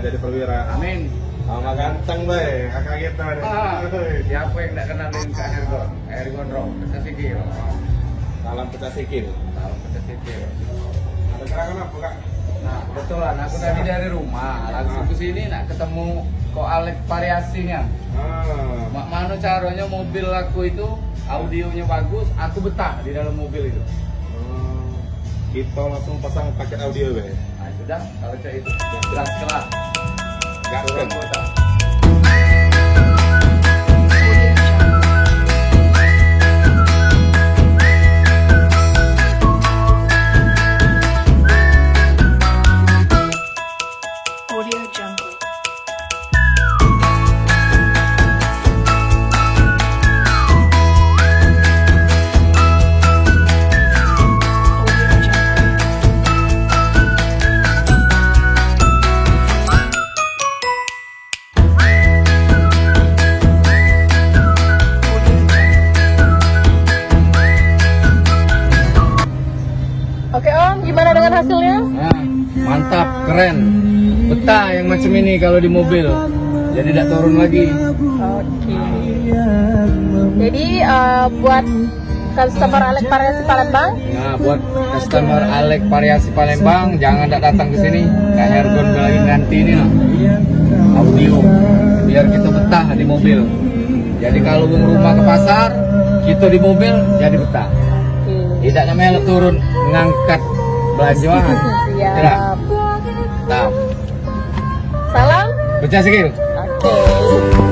jadi perwira. Amin. Sama ganteng bay, kakak kita. Siapa yang tidak kenalin Kak Hergon? Hergon Rock, pecah sikil. Salam pecah sikil. Salam pecah sikil. Ada gerangan apa kak? Nah, kebetulan aku tadi dari rumah, langsung ke sini nak ketemu kok Alex variasinya. Mak mana caranya mobil aku itu audionya bagus, aku betah di dalam mobil itu. Kita langsung pasang paket audio bay. Nah, sudah kalau kayak itu, jelas kelas. Gaskan. Audio Jungle. Oke Om, gimana dengan hasilnya? Nah, mantap, keren. Betah yang macam ini kalau di mobil. Jadi tidak turun lagi. Oke. Jadi buat customer Alex Variasi Palembang, Nah, buat customer Alex Variasi Palembang, jangan tidak datang ke sini. Kak Hergon lagi ganti ini nah. Audio, biar kita betah di mobil. Jadi kalau mau rumah ke pasar, kita di mobil jadi betah. Tidak namanya turun ngangkat belanjaan. Tidak. siap. Nah, Salam. pecah sikil. Oke.